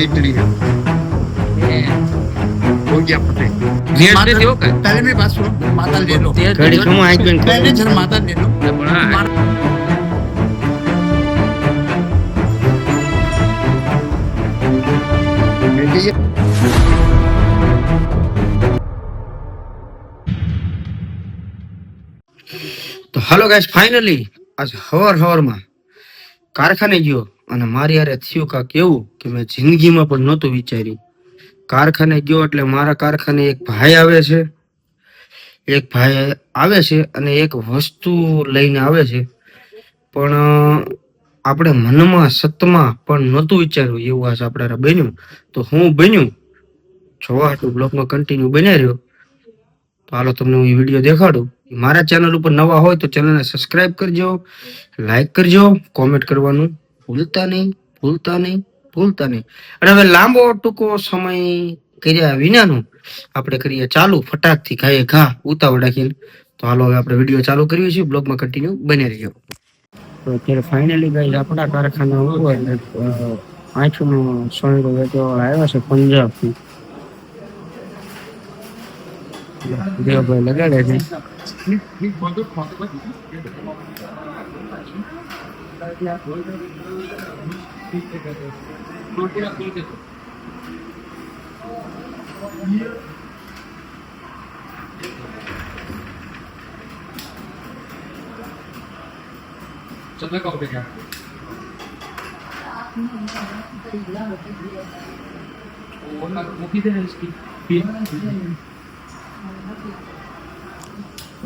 जीत लिया, हो गया फतेह। पहले मेरी बात सुनो, माता ले लो, पहले जरा माता ले लो। તો હાલો ગાઈસ, ફાઇનલી આજ હવારમાં કારખાને ગયો અને મારી યારે થયું કાંક એવું કે મેં જિંદગીમાં પણ નહોતું વિચાર્યું. કારખાને ગયો એટલે મારા કારખાને એક ભાઈ આવે છે અને એક વસ્તુ લઈને આવે છે, પણ આપણે મનમાં સતમાં પણ નહોતું વિચાર્યું એવું આજ આપણે બન્યું. તો હું બન્યું જોવા હાટુ બ્લોગમાં કન્ટિન્યુ બન્યા રહ્યો. તો હાલો તમને હું વિડીયો દેખાડું. મારા ચેનલ ઉપર નવા હોય તો ચેનલને સબસ્ક્રાઇબ કરજો, લાઈક કરજો, કોમેન્ટ કરવાનું ભૂલતા નહીં. અને હવે લાંબો ટૂંકો સમય કર્યા વિનાનું આપણે કરીએ ચાલુ ફટાકથી ખાઈએ ઘા ઉતાવળ રાખીને. તો હાલો હવે આપણે વિડીયો ચાલુ કરીએ છીએ, બ્લોગમાં કન્ટિન્યુ બને રહેજો. તો અત્યારે ફાઇનલી ગાઈસ આપણા કારખાના ઉપર 8નો સોનીરો વેચવાવાળા આવ્યા છે પંજાબથી. દેવભાઈ લગાડે છે.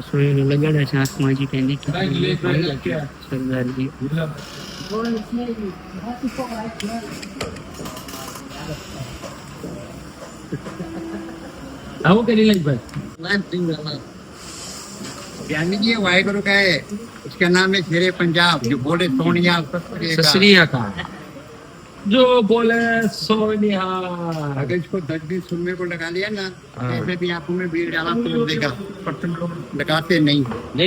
સોનીરો લગાડે છે હાથમાં, હજી કઈ નથી સરદારજી. आओ के नीलज भाई, ज्ञानी जी वाहेगुरु का है, उसका नाम है शेरे पंजाब, जो बोले सोनिया ससरिया का, जो बोले सोनिया। अगर इसको 10 दिन सुनने को लगा लिया ना, ऐसे भी आंखों में भीड़ डाला तो देगा, पर तुम लोग लगाते नहीं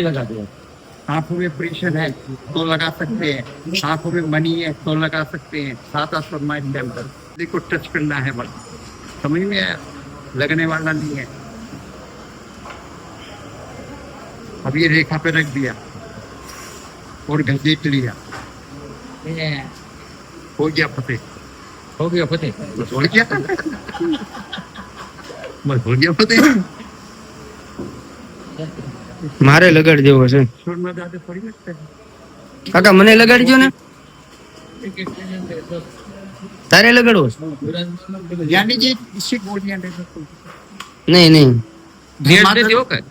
लगाते। आंखों में प्रेशर है तो लगा सकते हैं, आंखों में मनी है तो लगा सकते हैं, 7 फरमाइश के अंदर देखो टच करना है, बस समझ में आया, लगने वाला नहीं है। अब ये रेखा पे रख दिया और घसीट लिया, हो गया फतेह, बस हो गया फतेह। મારે લગાડી દેવો છે કાકા, મને લગાડજો ને. તારે લગાડવો છે? નહીં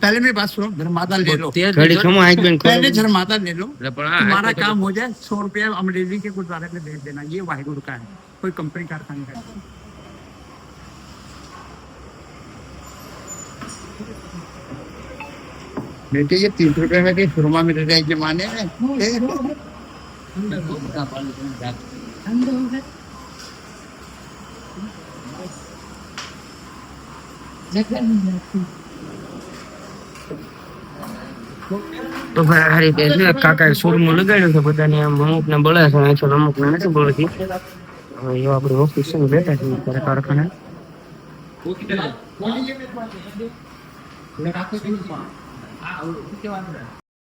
पहले मेरी बात सुनो, जरा माता ले लो, पहले जरा माता ले लो, तुम्हारा काम हो जाए। 100 रुपया अमरेली के गुरुद्वारे में भेज देना, ये वाहिगुरु का है, कोई कंपनी कारखाने का। बेटे ये 3 रुपए में कहीं सुरमा मिल रहे जमाने में। તો ભાઈ આ રીતે છે, કાકાએ સુરમાં લગાડ્યું છે બધાને, આમ અમુકને બળે છે, અમુકને નથી બળતી. હવે એવા આપણી ઓફિસ છે બેઠા છે અત્યારે કારખાને. लगाते